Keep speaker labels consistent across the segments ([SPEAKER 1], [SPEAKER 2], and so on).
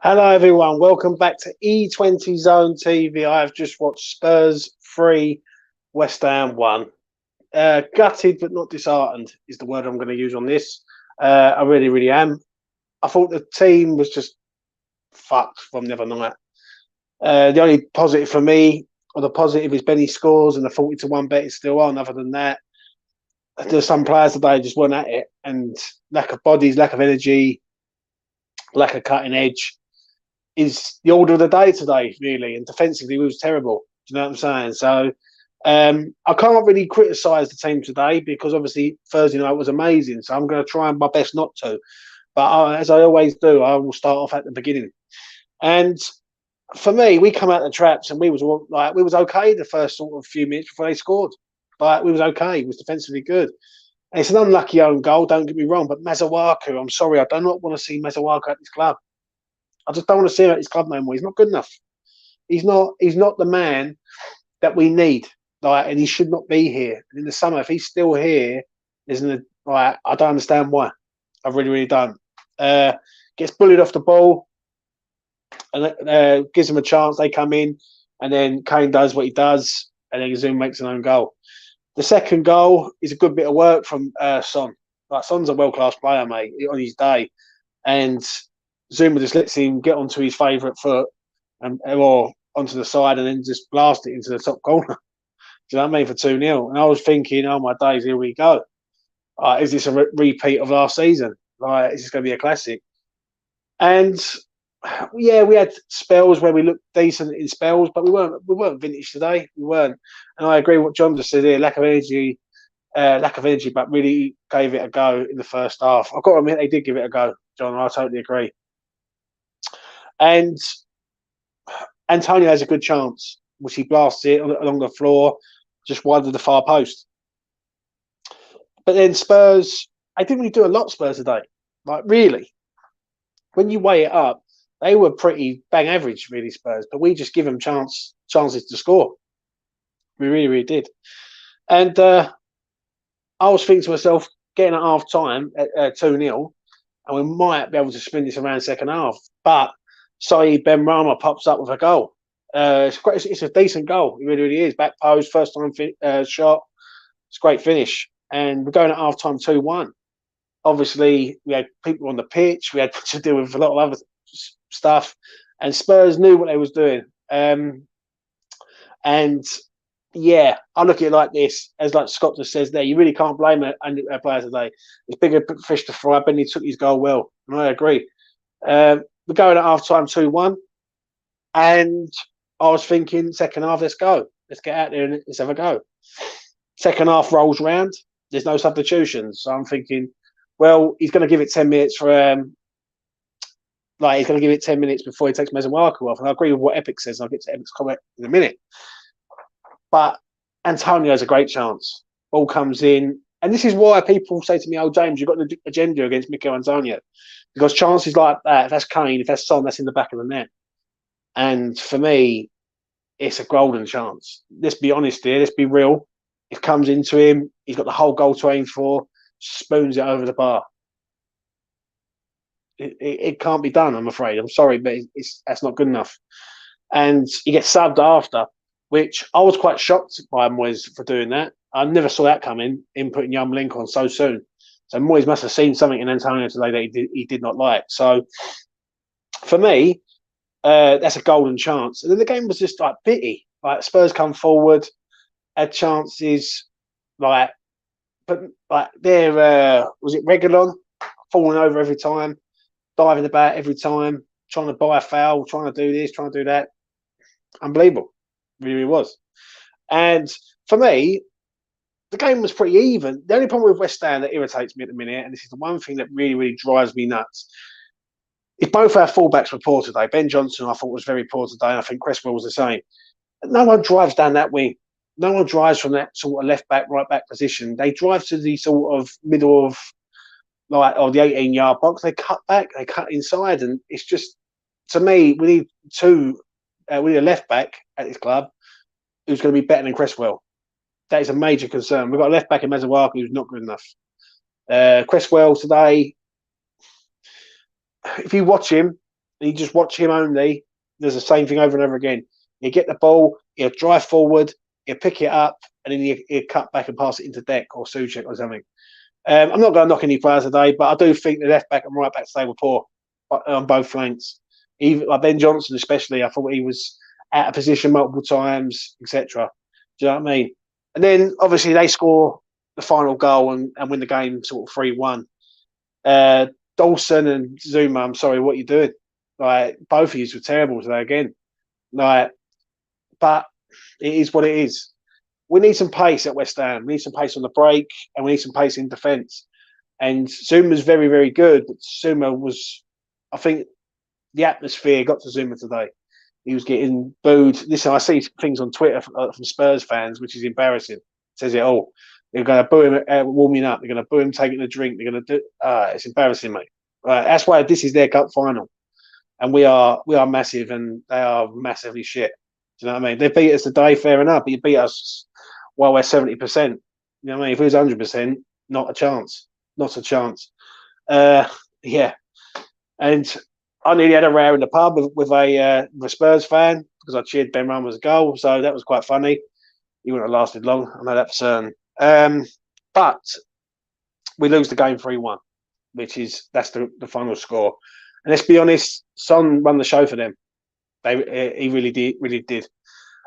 [SPEAKER 1] Hello, everyone. Welcome back to E20 Zone TV. I have just watched Spurs 3, West Ham 1. Gutted but not disheartened is the word I'm going to use on this. I really, really am. I thought the team was just fucked from the other night. The only positive for me, or the positive, is Benny scores and the 40-1 bet is still on. Other than that, there's some players today just weren't at it, and lack of bodies, lack of energy, lack of cutting edge is the order of the day today, really. And defensively, we was terrible. Do you know what I'm saying? So I can't really criticise the team today because obviously Thursday night was amazing. So I'm going to try my best not to. But as I always do, I will start off at the beginning. And for me, we come out the traps and we was okay the first sort of few minutes before they scored. Like we was okay. It was defensively good. And it's an unlucky own goal. Don't get me wrong, but Mazawaku, I'm sorry, I do not want to see Mazawaku at this club. I just don't want to see him at his club no more. He's not good enough. He's not. He's not the man that we need. Like, and he should not be here. And in the summer, if he's still here, isn't it? Like, I don't understand why. I really, really don't. Gets bullied off the ball, and gives them a chance. They come in, and then Kane does what he does, and then Zoom makes an own goal. The second goal is a good bit of work from Son. Like Son's a world class player, mate, on his day, and Zuma just lets him get onto his favourite foot or onto the side and then just blast it into the top corner. Do you know what I mean? For 2-0. And I was thinking, oh my days, here we go. Is this a repeat of last season? Like, is this going to be a classic? And yeah, we had spells where we looked decent in spells, but we weren't vintage today. We weren't. And I agree with what John just said here, lack of energy, but really gave it a go in the first half. I've got to admit they did give it a go, John. I totally agree. And Antonio has a good chance, which he blasts it along the floor, just wide of the far post. But then Spurs, I didn't really do a lot Spurs today. Like, really. When you weigh it up, they were pretty bang average, really, Spurs. But we just give them chances to score. We really, really did. And I was thinking to myself, getting at half time at 2-0, and we might be able to spin this around second half. But Saeed Benrahma pops up with a goal. It's a decent goal. It really, really is. Back post, first time shot. It's a great finish. And we're going at half time 2-1. Obviously, we had people on the pitch. We had to deal with a lot of other stuff. And Spurs knew what they was doing. And yeah, I look at it like this, as like Scott just says there, you really can't blame a player today. It's bigger fish to fry. Benny took his goal well, and I agree. We're going at half time 2-1, and I was thinking second half, let's go. Let's get out there and let's have a go. Second half rolls round. There's no substitutions. So I'm thinking, well, he's going to give it 10 minutes for he's going to give it 10 minutes before he takes Mazawaku off. And I agree with what Epic says. I'll get to Epic's comment in a minute. But Antonio has a great chance. Ball comes in. And this is why people say to me, oh, James, you've got an agenda against Mikel Antonio. Because chances like that, if that's Kane, if that's Son, that's in the back of the net. And for me, it's a golden chance. Let's be honest here. Let's be real. It comes into him. He's got the whole goal to aim for. Spoons it over the bar. It can't be done, I'm afraid. I'm sorry, but that's not good enough. And he gets subbed after, which I was quite shocked by Moyes for doing that. I never saw that coming, in putting Young Link on so soon. So Moyes must have seen something in Antonio today that he did not like. So for me, that's a golden chance. And then the game was just like bitty. Like Spurs come forward, had chances, but they're was it Reguilon falling over every time, diving about every time, trying to buy a foul, trying to do this, trying to do that. Unbelievable, really was. And for me, the game was pretty even. The only problem with West Ham that irritates me at the minute, and this is the one thing that really, really drives me nuts, is both our fullbacks were poor today. Ben Johnson, I thought, was very poor today, and I think Cresswell was the same. No one drives down that wing. No one drives from that sort of left back, right back position. They drive to the sort of middle of the 18-yard box. They cut back, they cut inside, and it's just, to me, we need a left back at this club who's going to be better than Cresswell. That is a major concern. We've got a left back in Mazawaku who's not good enough. Cresswell today, if you watch him, And you just watch him only. There's the same thing over and over again. You get the ball, he'll drive forward, he'll pick it up, and then he'll cut back and pass it into Deck or Suchek or something. I'm not going to knock any players today, but I do think the left back and right back today were poor on both flanks. Even like Ben Johnson, especially, I thought he was out of position multiple times, etc. Do you know what I mean? And then obviously they score the final goal and win the game sort of 3-1. Dawson and Zuma, I'm sorry, what are you doing? Like both of you were terrible today again. Like, but it is what it is. We need some pace at West Ham. We need some pace on the break, and we need some pace in defence. And Zuma's very, very good, but Zuma was, I think, the atmosphere got to Zuma today. He was getting booed. Listen, I see things on Twitter from Spurs fans, which is embarrassing. It says it all. They're going to boo him warming up. They're going to boo him taking a drink. They're going to do. It's embarrassing, mate. That's why this is their cup final, and we are massive, and they are massively shit. Do you know what I mean? They beat us today, fair enough, but you beat us while we're 70%. You know what I mean? If it was 100%, not a chance. Not a chance. Yeah. And I nearly had a row in the pub with a Spurs fan because I cheered Ben Rama's goal, so that was quite funny. He wouldn't have lasted long, I know that for certain. But we lose the game 3-1, that's the final score. And let's be honest, Son run the show for them. He really did.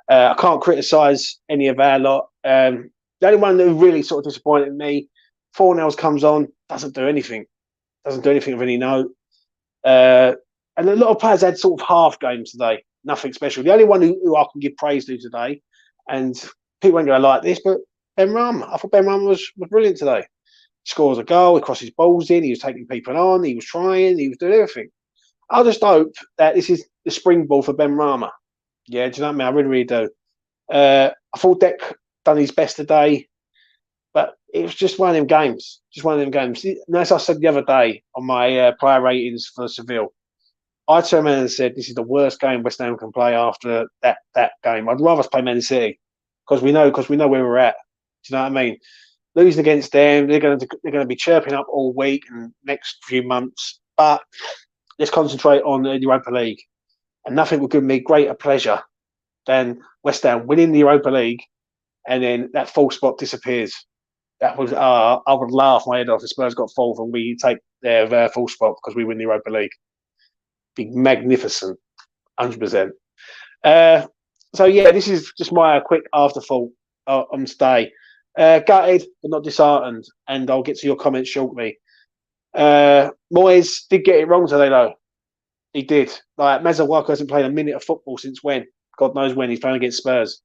[SPEAKER 1] I can't criticise any of our lot. The only one that really sort of disappointed me, Fornells comes on, doesn't do anything of any note. And a lot of players had sort of half games today, nothing special. The only one who I can give praise to today, and people ain't going to like this, but Ben Rama. I thought Ben Rama was brilliant today. He scores a goal, he crosses balls in, he was taking people on, he was trying, he was doing everything. I just hope that this is the springboard for Ben Rama. Yeah, do you know what I mean? I really, really do. I thought Deck done his best today, but it was just one of them games. And as I said the other day on my player ratings for Seville, I turned around and said, this is the worst game West Ham can play after that game. I'd rather us play Man City because we know where we're at. Do you know what I mean? Losing against them, they're going to be chirping up all week and next few months. But let's concentrate on the Europa League. And nothing would give me greater pleasure than West Ham winning the Europa League and then that full spot disappears. That was I would laugh my head off if Spurs got fourth and we take their full spot because we win the Europa League. Be magnificent, 100%. So yeah, this is just my quick afterthought on today. Gutted but not disheartened, and I'll get to your comments shortly. Moyes did get it wrong today, though. He did. Like Mazawaku hasn't played a minute of football since when? God knows when he's playing against Spurs.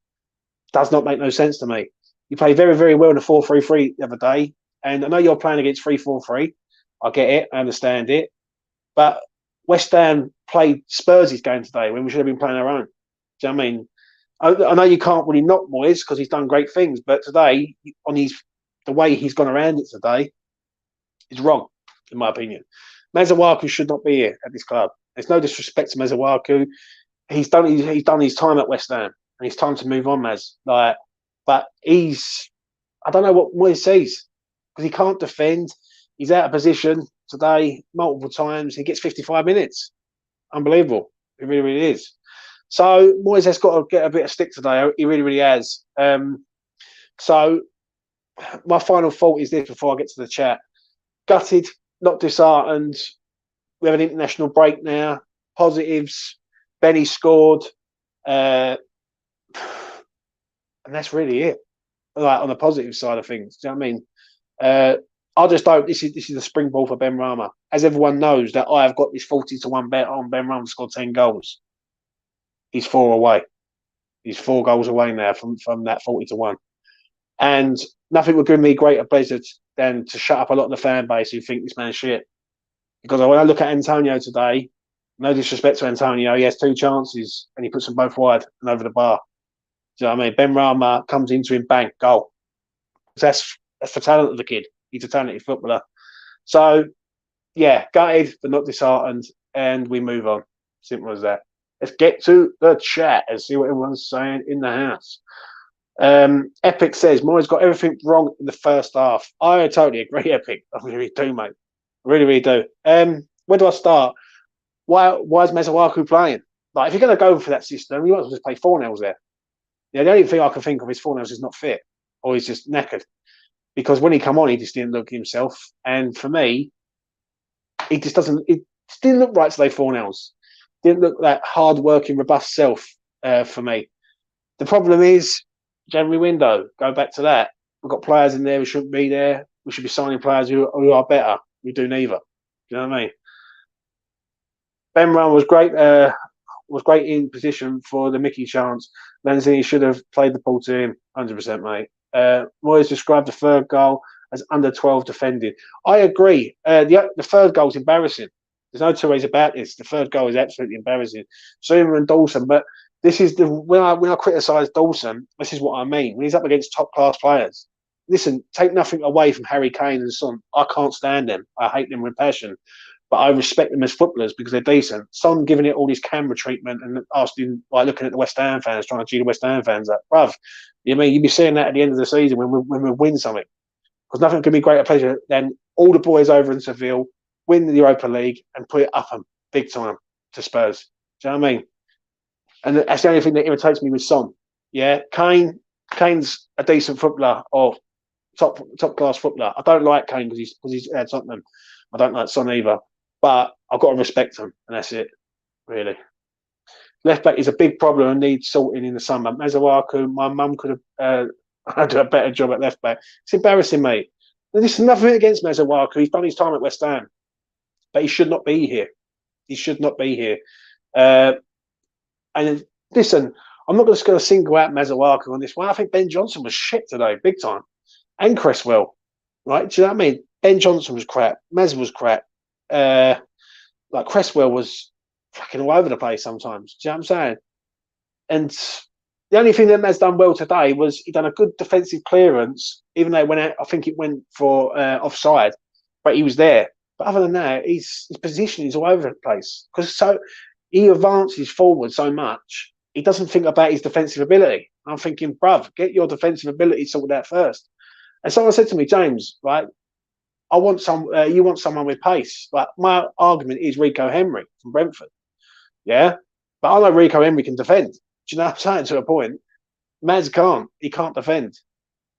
[SPEAKER 1] Does not make no sense to me. You played very, very well in the 4-3-3 the other day, and I know you're playing against 3-4-3. I get it. I understand it. But West Ham played Spurs' game today when we should have been playing our own. Do you know what I mean? I know you can't really knock Moyes because he's done great things, but today, the way he's gone around it today, is wrong, in my opinion. Mazawaku should not be here at this club. There's no disrespect to Mazawaku. He's done his time at West Ham, and it's time to move on, Maz. But I don't know what Moyes sees because he can't defend. He's out of position today multiple times. He gets 55 minutes. Unbelievable. It really, really is. So Moyes has got to get a bit of stick today. He really, really has. So my final thought is this before I get to the chat. Gutted, not disheartened. We have an international break now. Positives. Benny scored. And that's really it. Like on the positive side of things. Do you know what I mean? I just hope this is the springboard for Ben Rama. As everyone knows that I have got this 40-1 bet on Ben Rama to score 10 goals. He's 4 away. He's 4 goals away now from that 40-1. And nothing would give me greater pleasure than to shut up a lot of the fan base who think this man's shit. Because when I look at Antonio today, no disrespect to Antonio, he has 2 chances and he puts them both wide and over the bar. Do you know what I mean? Ben Rama comes into him, bang, goal. That's the talent of the kid. He's a talented footballer. So, yeah, gutted but not disheartened, and we move on. Simple as that. Let's get to the chat and see what everyone's saying in the house. Epic says, Moyes got everything wrong in the first half. I totally agree, Epic. I really do, mate. I really, really do. Where do I start? Why is Masuaku playing? Like, if you're going to go for that system, you might as well just play Fornells there. The only thing I can think of is Fornells is not fit, or he's just knackered. Because when he come on, he just didn't look himself. And for me, he just doesn't. It just didn't look right today. Fornells didn't look that hard-working, robust self for me. The problem is January window. Go back to that. We've got players in there who shouldn't be there. We should be signing players who are better. We do neither. You know what I mean? Ben Run was great. Was great in position for the Mickey chance. Lanzini should have played the ball to him, 100%, mate. Moyes described the third goal as under 12 defending. I agree. The third goal is embarrassing. There's no two ways about this. The third goal is absolutely embarrassing. Zuma and Dawson, but this is the when I criticise Dawson, this is what I mean. When he's up against top class players, listen, take nothing away from Harry Kane and Son. I can't stand them. I hate them with passion. But I respect them as footballers because they're decent. Son giving it all this camera treatment and asking, like, looking at the West Ham fans, trying to cheer the West Ham fans up. Bruv, you mean you'd be seeing that at the end of the season when we win something. Because nothing could be greater pleasure than all the boys over in Seville win the Europa League and put it up them big time to Spurs. Do you know what I mean? And that's the only thing that irritates me with Son. Yeah, Kane's a decent footballer or top class footballer. I don't like Kane because he's at Tottenham. I don't like Son either. But I've got to respect him, and that's it, really. Left back is a big problem and needs sorting in the summer. Masuaku, my mum could have done a better job at left back. It's embarrassing, mate. There's nothing against Masuaku. He's done his time at West Ham, but he should not be here. He should not be here. And listen, I'm not just going to single out Masuaku on this one. I think Ben Johnson was shit today, big time, and Cresswell. Right? Do you know what I mean? Ben Johnson was crap. Mez was crap. Like Cresswell was fucking all over the place sometimes. Do you know what I'm saying? And the only thing that Mez done well today was he done a good defensive clearance, even though it went out, I think it went for offside, but he was there. But other than that, his position is all over the place because he advances forward so much. He doesn't think about his defensive ability. I'm thinking, bruv, get your defensive ability sorted out first. And someone said to me, James, right? You want someone with pace. Like my argument is Rico Henry from Brentford. Yeah. But I know Rico Henry can defend. Do you know what I'm saying? To a point. Maz can't. He can't defend.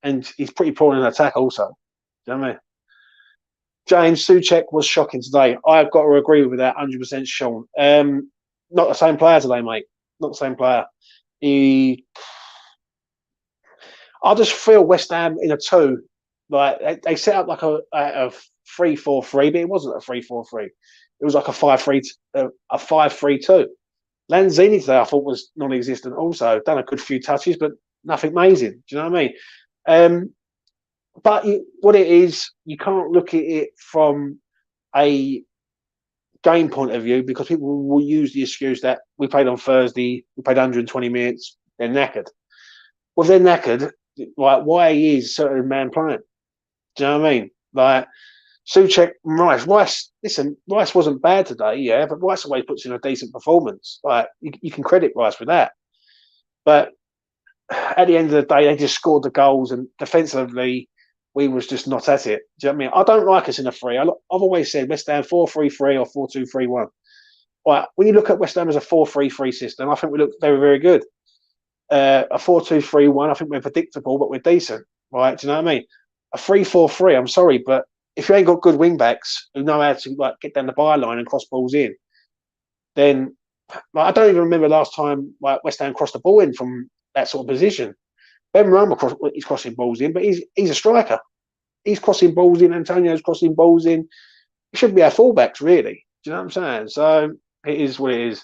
[SPEAKER 1] And he's pretty poor in attack also. Do you know what I mean? James Souček was shocking today. I've got to agree with that 100%, Sean. Not the same player today, mate. Not the same player. I just feel West Ham in a two. Like they set up like a 3-4-3, but it wasn't a 3-4-3. It was like a 5-3-2. Lanzini today I thought was non-existent. Also done a good few touches, but nothing amazing. Do you know what I mean? But what it is, you can't look at it from a game point of view because people will use the excuse that we played on Thursday, we played 120 minutes, they're knackered. Well, if they're knackered, like why is certain man playing? Do you know what I mean? Like Souček, Rice. Listen, Rice wasn't bad today, yeah, but Rice always puts in a decent performance. Like you can credit Rice for that. But at the end of the day, they just scored the goals, and defensively, we was just not at it. Do you know what I mean? I don't like us in a three. I've always said West Ham 4-3-3 or 4-2-3-1. Right, when you look at West Ham as a 4-3-3 system, I think we look very, very good. A 4-2-3-1, I think we're predictable, but we're decent. Right? Do you know what I mean? A 3-4-3, I'm sorry, but if you ain't got good wing backs who know how to like get down the byline and cross balls in, then like, I don't even remember last time like West Ham crossed the ball in from that sort of position. Ben Roma he's crossing balls in, but he's a striker. He's crossing balls in. Antonio's crossing balls in. It should be our fullbacks, really. Do you know what I'm saying? So it is what it is.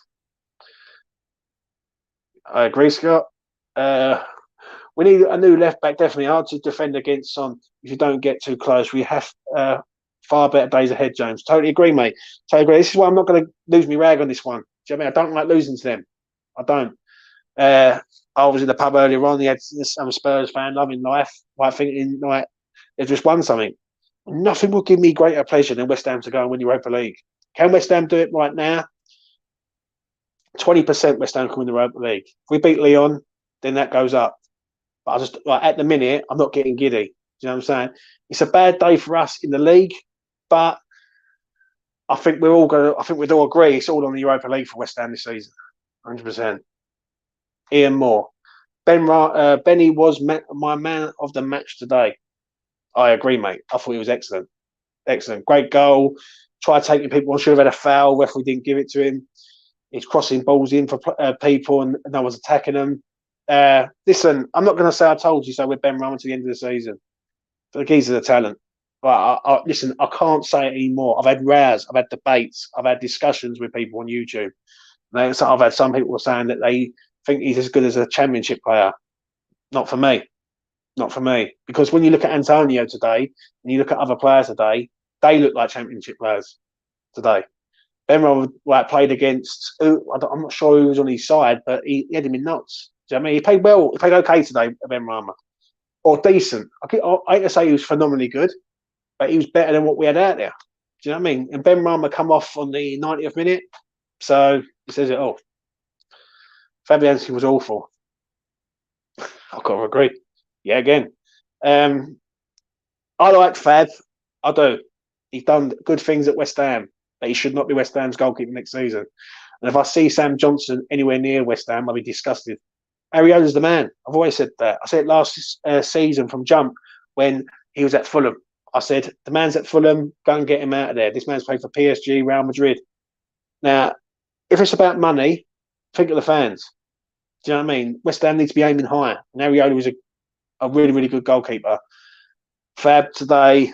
[SPEAKER 1] I agree, Scott. We need a new left back, definitely hard to defend against Son if you don't get too close. We have far better days ahead, James. Totally agree, mate. Totally agree. This is why I'm not going to lose my rag on this one. Do you know what I mean? I don't like losing to them. I don't. I was in the pub earlier on. I'm a Spurs fan, loving life, like thinking like they've just won something. Nothing will give me greater pleasure than West Ham to go and win the Europa League. Can West Ham do it right now? 20% West Ham can win the Europa League. If we beat Lyon, then that goes up. But I just like at the minute, I'm not getting giddy. Do you know what I'm saying? It's a bad day for us in the league, but I think we're all going. I think we'd all agree it's all on the Europa League for West Ham this season. 100%. Ian Moore, Benny was my man of the match today. I agree, mate. I thought he was excellent. Excellent. Great goal. Tried taking people on. Should have had a foul. Referee didn't give it to him. He's crossing balls in for people and no one's attacking them. Listen, I'm not going to say I told you so with Ben Rama to the end of the season. The geezer's a talent. But listen, I can't say it anymore. I've had rows. I've had debates. I've had discussions with people on YouTube. I've had some people saying that they think he's as good as a championship player. Not for me. Not for me. Because when you look at Antonio today and you look at other players today, they look like championship players today. Ben played against, I'm not sure who was on his side, but he had him in nuts. Do you know what I mean? He played well. He played okay today, Ben Rama. Or decent. I hate to say he was phenomenally good, but he was better than what we had out there. Do you know what I mean? And Ben Rama come off on the 90th minute, so it says it all. Fabianski was awful. I've got to agree. Yeah, again. I like Fab. I do. He's done good things at West Ham, but he should not be West Ham's goalkeeper next season. And if I see Sam Johnson anywhere near West Ham, I'll be disgusted. Ariola's the man. I've always said that. I said it last season from jump when he was at Fulham. I said, the man's at Fulham, go and get him out of there. This man's played for PSG, Real Madrid. Now, if it's about money, think of the fans. Do you know what I mean? West Ham needs to be aiming higher. And Ariola was a really, really good goalkeeper. Fab today,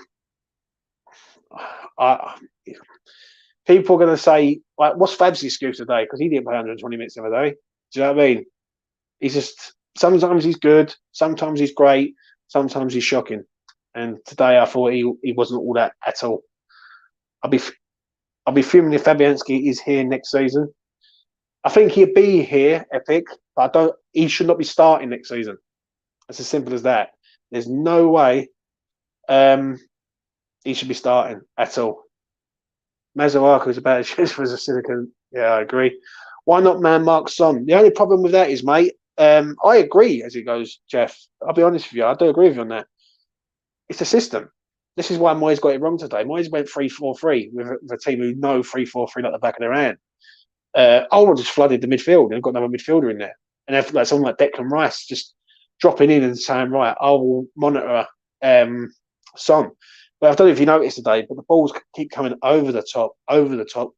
[SPEAKER 1] people are going to say, like, what's Fab's excuse today? Because he didn't play 120 minutes the other day. Do you know what I mean? He's just, sometimes he's good, sometimes he's great, sometimes he's shocking. And today I thought he wasn't all that at all. I'll be fuming if Fabianski is here next season. I think he'll be here, Epic, but he should not be starting next season. It's as simple as that. There's no way he should be starting at all. Mazuaku is about as useful as a silicon. Yeah, I agree. Why not man Mark Son? The only problem with that is, mate, I agree as it goes, Jeff. I'll be honest with you. I do agree with you on that. It's a system. This is why Moyes got it wrong today. Moyes went 3-4-3 with a team who know 3-4-3 like the back of their hand. Ulmer just flooded the midfield and got another midfielder in there. And if like someone like Declan Rice just dropping in and saying, right, I will monitor Son. But I don't know if you noticed today, but the balls keep coming over the top,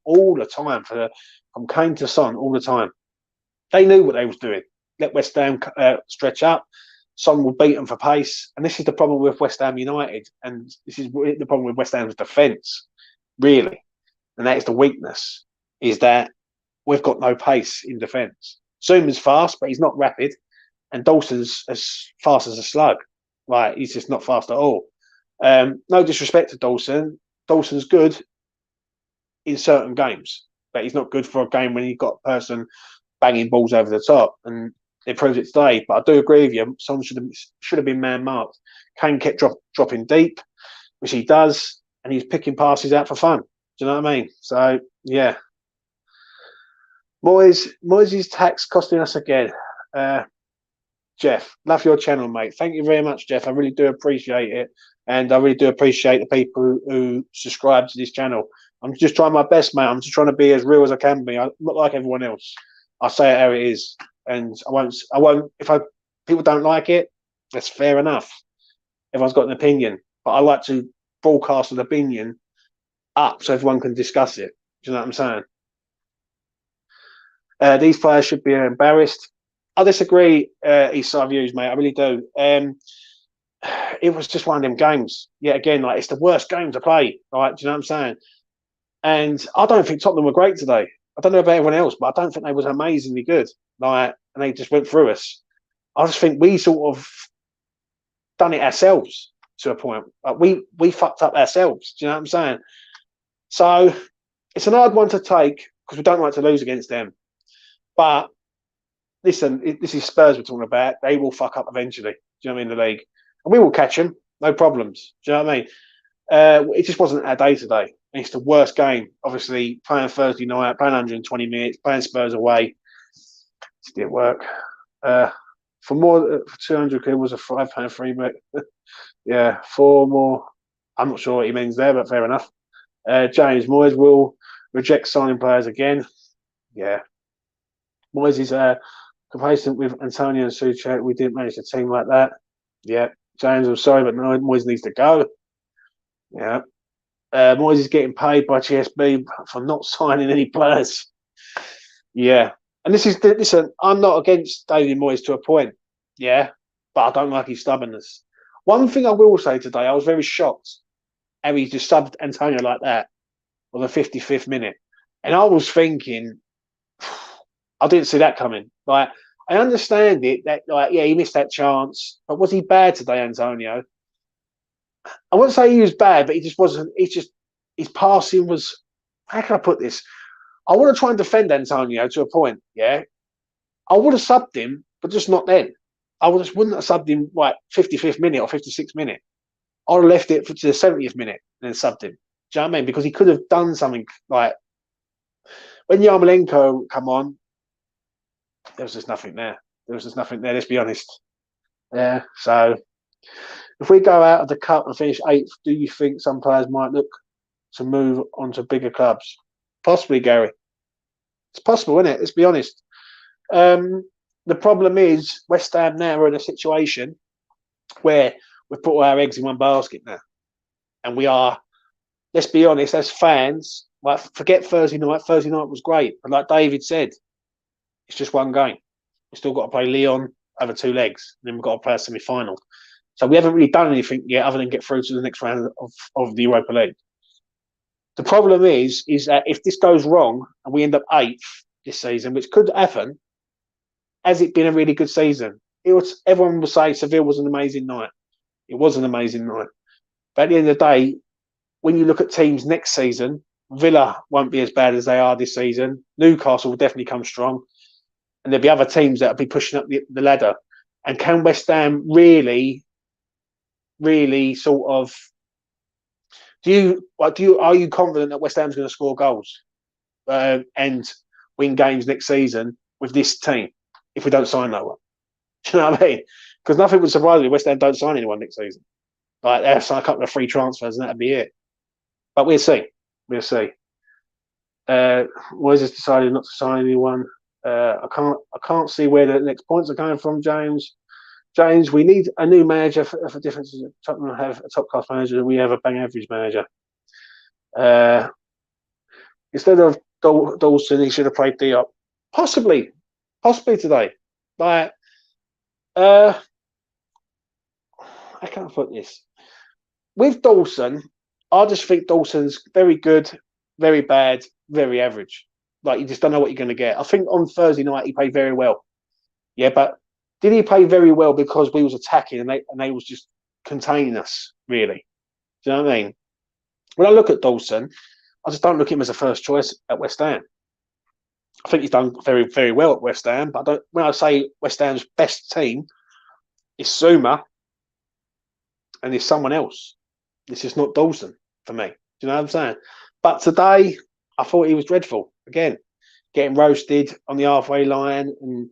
[SPEAKER 1] all the time from Kane to Son, all the time. They knew what they was doing. Let West Ham stretch up. Son will beat them for pace. And this is the problem with West Ham United. And this is the problem with West Ham's defence, really. And that is the weakness, is that we've got no pace in defence. Zuma's fast, but he's not rapid. And Dawson's as fast as a slug. Like, he's just not fast at all. No disrespect to Dawson. Dawson's good in certain games, but he's not good for a game when you've got a person banging balls over the top. And it proves it today. But I do agree with you. Someone should have been man marked. Kane kept dropping deep, which he does, and he's picking passes out for fun. Do you know what I mean? So yeah. Moyes' tax costing us again. Jeff, love your channel, mate. Thank you very much, Jeff. I really do appreciate it. And I really do appreciate the people who subscribe to this channel. I'm just trying my best, mate. I'm just trying to be as real as I can be. I'm not like everyone else. I say it how it is. And I won't, if people don't like it, that's fair enough. Everyone's got an opinion. But I like to broadcast an opinion up so everyone can discuss it. Do you know what I'm saying? These players should be embarrassed. I disagree, Eastside Views, mate. I really do. It was just one of them games. Yet again, like, it's the worst game to play. Right? Do you know what I'm saying? And I don't think Tottenham were great today. I don't know about everyone else, but I don't think they was amazingly good. Like, and they just went through us. I just think we sort of done it ourselves to a point. Like, we fucked up ourselves. Do you know what I'm saying? So it's an hard one to take because we don't like to lose against them. But listen, this is Spurs we're talking about. They will fuck up eventually. Do you know what I mean? The league. And we will catch them. No problems. Do you know what I mean? It just wasn't our day today. And it's the worst game. Obviously, playing Thursday night, playing 120 minutes, playing Spurs away. It didn't work. For 200 quid was a £5 free bet. Yeah, 4 more. I'm not sure what he means there, but fair enough. James Moyes will reject signing players again. Yeah. Moyes is complacent with Antonio and Souček. We didn't manage the team like that. Yeah. James, I'm sorry, but no, Moyes needs to go. Yeah. Moyes is getting paid by GSB for not signing any players. Yeah. And listen, I'm not against David Moyes to a point. Yeah. But I don't like his stubbornness. One thing I will say today, I was very shocked how he just subbed Antonio like that on the 55th minute. And I was thinking, I didn't see that coming. Like, I understand it that, like, yeah, he missed that chance, but was he bad today, Antonio? I wouldn't say he was bad, but he just wasn't. His passing was. How can I put this? I want to try and defend Antonio to a point. Yeah, I would have subbed him, but just not then. Just wouldn't have subbed him like 55th minute or 56th minute. I would have left it to the 70th minute and then subbed him. Do you know what I mean? Because he could have done something like when Yarmolenko come on, there was just nothing there. There was just nothing there. Let's be honest. Yeah. So if we go out of the cup and finish eighth, do you think some players might look to move on to bigger clubs? Possibly, Gary. It's possible, isn't it? Let's be honest. The problem is West Ham now are in a situation where we've put all our eggs in one basket now. And we are, let's be honest, as fans, like forget Thursday night. Thursday night was great. But like David said, it's just one game. We've still got to play Lyon over 2 legs. And then we've got to play a semi-final. So we haven't really done anything yet other than get through to the next round of the Europa League. The problem is that if this goes wrong and we end up 8th this season, which could happen, has it been a really good season? Everyone will say Seville was an amazing night. It was an amazing night. But at the end of the day, when you look at teams next season, Villa won't be as bad as they are this season. Newcastle will definitely come strong. And there'll be other teams that will be pushing up the ladder. And can West Ham really sort of are you confident that West Ham's going to score goals and win games next season with this team if we don't sign no one? Do you know what I mean? Because nothing would surprise me if West Ham don't sign anyone next season. Like they'll sign a couple of free transfers and that'd be it. But we'll see. We'll see. Moyes has decided not to sign anyone. I can't see where the next points are coming from, James. James, we need a new manager for differences. Tottenham have a top-class manager and we have a bang-average manager. Instead of Dawson, he should have played Diop. Possibly today. Like, I can't put this. With Dawson, I just think Dawson's very good, very bad, very average. Like, you just don't know what you're going to get. I think on Thursday night, he played very well. Yeah, but did he play very well because we was attacking and they was just containing us, really? Do you know what I mean? When I look at Dawson, I just don't look at him as a first choice at West Ham. I think he's done very, very well at West Ham, but when I say West Ham's best team, it's Zuma and it's someone else. It's just not Dawson for me. Do you know what I'm saying? But today, I thought he was dreadful. Again, getting roasted on the halfway line and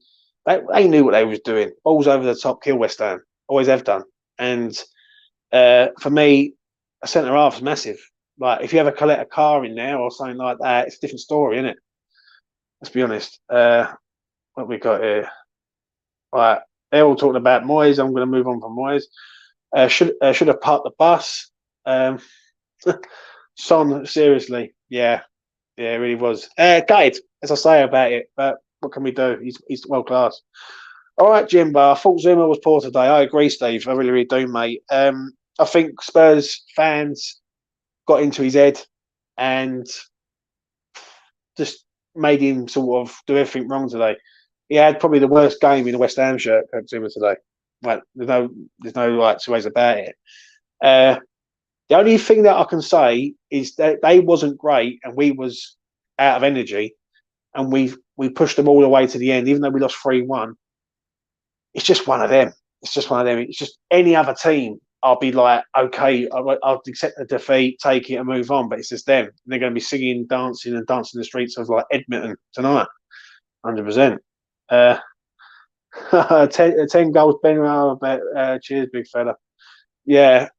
[SPEAKER 1] they knew what they was doing. Balls over the top, kill West Ham. Always have done. And for me, a centre half is massive. Like if you ever collect a car in there or something like that, it's a different story, isn't it? Let's be honest. What we got here? Right, they're all talking about Moyes. I'm going to move on from Moyes. Should have parked the bus. Son, seriously, yeah, it really was. Gutted, as I say about it, but what can we do? He's world class. All right, Jimbo. I thought Zuma was poor today. I agree, Steve. I really, really do, mate. I think Spurs fans got into his head and just made him sort of do everything wrong today. He had probably the worst game in a West Ham shirt, Zuma, today. Like there's no like two ways about it. The only thing that I can say is that they wasn't great and we was out of energy and we pushed them all the way to the end, even though we lost 3-1. It's just one of them. It's just one of them. It's just any other team, I'll be like, okay, I'll accept the defeat, take it and move on. But it's just them. And they're going to be singing, dancing and dancing the streets of like Edmonton tonight. 100%. 10 goals, Ben. Cheers, big fella. Yeah.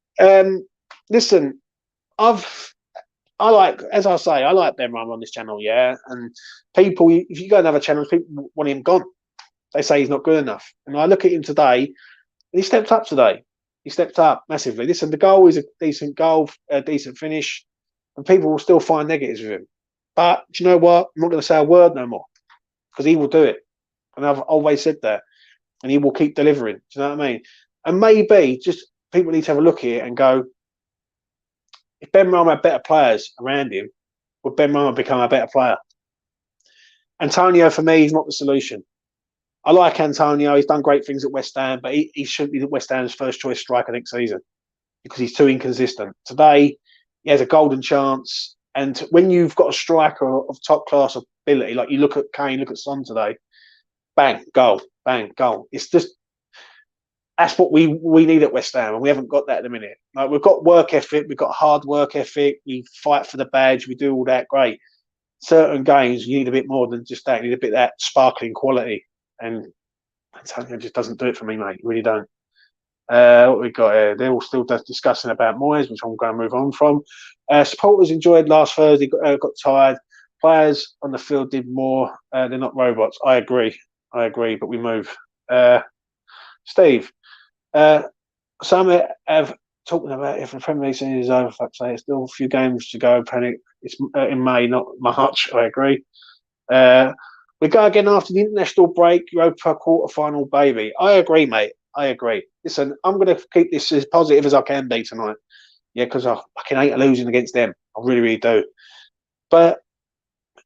[SPEAKER 1] Listen, as I say, I like Ben Rama on this channel, yeah. And people, if you go to other channels, people want him gone. They say he's not good enough. And I look at him today, and he stepped up today. He stepped up massively. Listen, the goal is a decent goal, a decent finish, and people will still find negatives with him. But do you know what? I'm not going to say a word no more because he will do it. And I've always said that. And he will keep delivering. Do you know what I mean? And maybe just people need to have a look here and go, if Ben Rama had better players around him, would Ben Rama become a better player? Antonio, for me, is not the solution. I like Antonio. He's done great things at West Ham, but he shouldn't be West Ham's first choice striker next season because he's too inconsistent. Today, he has a golden chance. And when you've got a striker of top class ability, like you look at Kane, look at Son today, bang, goal, bang, goal. It's just, that's what we need at West Ham, and we haven't got that at the minute. Like, we've got work ethic, we've got hard work ethic, we fight for the badge, we do all that, great. Certain games, you need a bit more than just that. You need a bit of that sparkling quality. And Antonio just doesn't do it for me, mate. You really don't. What we got here? They're all still discussing about Moyes, which I'm going to move on from. Supporters enjoyed last Thursday, got tired. Players on the field did more. They're not robots. I agree, but we move. Steve, some have talking about if the Premier League season is over, fuck's sake, still a few games to go. Panic. It's in May, not March. I agree. We go again after the international break. Europa quarter-final, baby. I agree, mate. I agree. Listen, I'm going to keep this as positive as I can be tonight. Yeah, because I fucking hate losing against them. I really, really do. But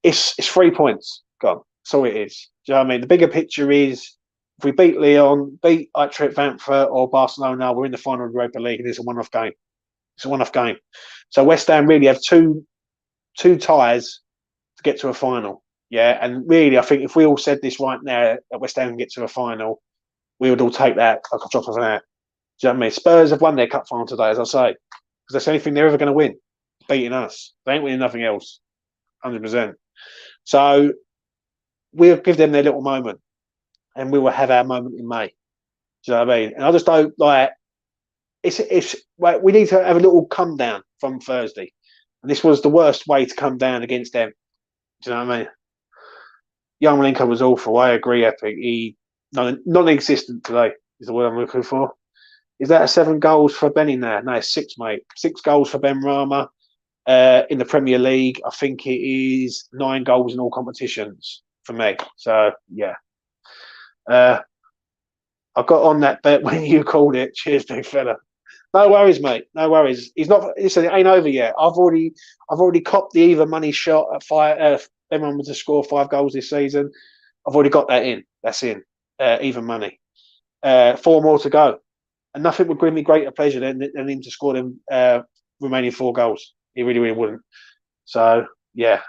[SPEAKER 1] it's 3 points gone. That's all it is. Do you know what I mean? The bigger picture is if we beat Lyon, beat Eintracht Frankfurt or Barcelona, we're in the final of the Europa League, and it's a one-off game. It's a one-off game. So West Ham really have two ties to get to a final. Yeah, and really, I think if we all said this right now, that West Ham can get to a final, we would all take that like a drop of an hat. Do you know what I mean? Spurs have won their cup final today, as I say, because that's the only thing they're ever going to win, beating us. They ain't winning nothing else, 100%. So we'll give them their little moment, and we will have our moment in May. Do you know what I mean? And I just don't like. It's like we need to have a little come down from Thursday, and this was the worst way to come down against them. Do you know what I mean? Yarmolenko was awful. I agree, Epic. He non-existent today is the word I'm looking for. Is that 7 goals for Benny now? No, it's 6, mate. 6 goals for Ben Rama in the Premier League. I think it is 9 goals in all competitions for me. So yeah, I got on that bet when you called it. Cheers, big fella. No worries, mate. No worries. He's not. Listen, it ain't over yet. I've already copped the either money shot at 5. Ben Rama to score 5 goals this season. I've already got that in. That's in. Even money. 4 more to go. And nothing would bring me greater pleasure than him to score them remaining 4 goals. He really, really wouldn't. So, yeah.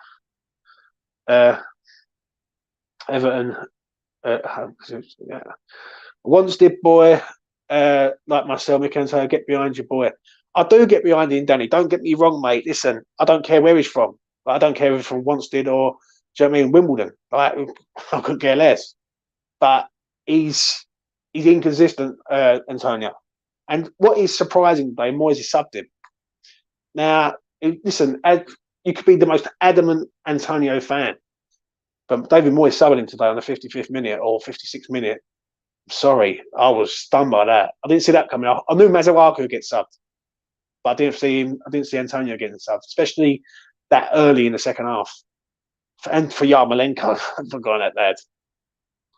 [SPEAKER 1] Everton. Yeah. Once did boy, like myself, Mikanto, get behind your boy. I do get behind him, Danny. Don't get me wrong, mate. Listen, I don't care where he's from. I don't care if he's from Wanstead or, do you know what I mean, Wimbledon. Like, I couldn't care less. But he's inconsistent, Antonio. And what is surprising today, Moyes is subbed him. Now, listen, you could be the most adamant Antonio fan, but David Moyes subbed him today on the 55th minute or 56th minute. Sorry, I was stunned by that. I didn't see that coming. I knew Mazuaku would get subbed, but I didn't see Antonio getting subbed, especially that early in the second half. And for Yarmolenko, I've forgotten that lad.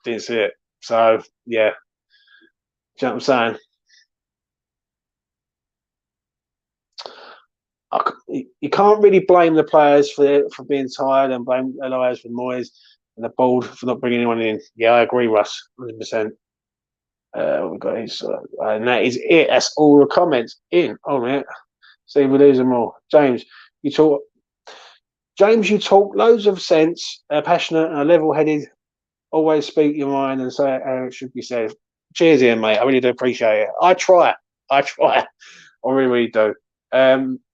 [SPEAKER 1] Didn't see it. So, yeah. Do you know what I'm saying? You can't really blame the players for being tired and blame Elias for Moyes and the board for not bringing anyone in. Yeah, I agree, Russ, 100%. We've got his, and that is it. That's all the comments in on it. See, we lose them all. James, you talk loads of sense, passionate and level-headed. Always speak your mind and say how it should be said. Cheers, Ian, mate. I really do appreciate it. I try. I really, really do.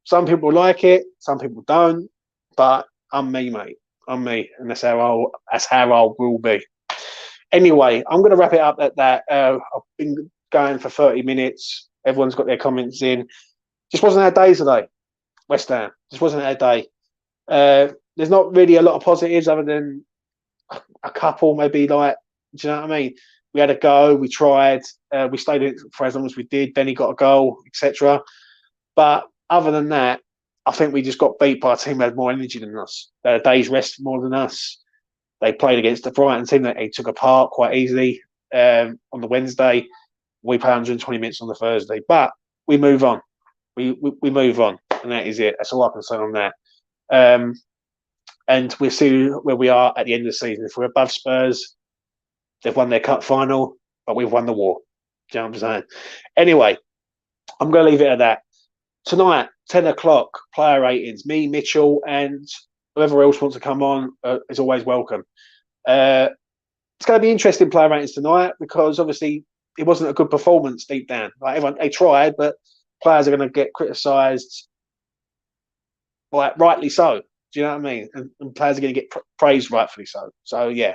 [SPEAKER 1] Some people like it, some people don't, but I'm me, mate. I'm me, and that's how I will be. Anyway, I'm going to wrap it up at that. I've been going for 30 minutes. Everyone's got their comments in. Just wasn't our day today. West Ham. Just wasn't their day. There's not really a lot of positives other than a couple, maybe, like, do you know what I mean? We had a go, we tried, we stayed in for as long as we did. Benny got a goal, etc. But other than that, I think we just got beat by a team that had more energy than us. They had a day's rest more than us. They played against the Brighton team that they took apart quite easily on the Wednesday. We play 120 minutes on the Thursday, but we move on. We move on, and that is it. That's all I can say on that. And we'll see where we are at the end of the season. If we're above Spurs, they've won their cup final, but we've won the war. Do you know what I'm saying? Anyway, I'm going to leave it at that. Tonight, 10 o'clock, player ratings. Me, Mitchell, and whoever else wants to come on is always welcome. It's going to be interesting player ratings tonight because obviously it wasn't a good performance deep down. Like, everyone, they tried, but players are going to get criticised, like, rightly so. Do you know what I mean? And players are going to get praised rightfully so. So, yeah.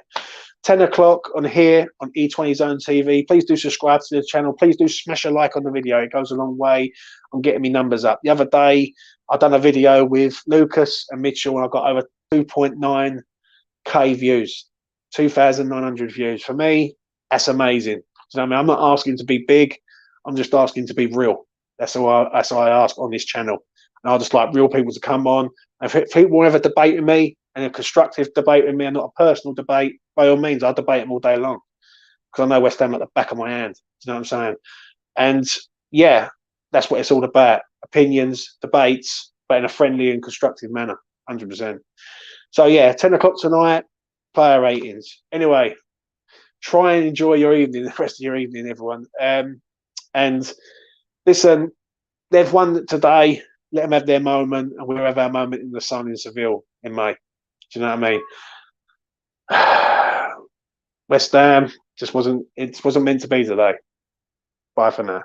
[SPEAKER 1] 10 o'clock on here on E20 Zone TV. Please do subscribe to the channel. Please do smash a like on the video. It goes a long way on getting me numbers up. The other day, I done a video with Lucas and Mitchell, and I got over 2.9k views, 2,900 views. For me, that's amazing. So, I mean, I'm not asking to be big. I'm just asking to be real. That's all I ask on this channel. And I just like real people to come on. If people ever debate with me, and a constructive debate with me and not a personal debate, by all means, I'll debate them all day long. Because I know West Ham at the back of my hand. Do you know what I'm saying? And yeah, that's what it's all about. Opinions, debates, but in a friendly and constructive manner. 100%. So yeah, 10 o'clock tonight, player ratings. Anyway, try and enjoy your evening, the rest of your evening, everyone. And listen, they've won today. Let them have their moment, and we'll have our moment in the sun in Seville in May. Do you know what I mean? West Ham just wasn't. It wasn't meant to be today. Bye for now.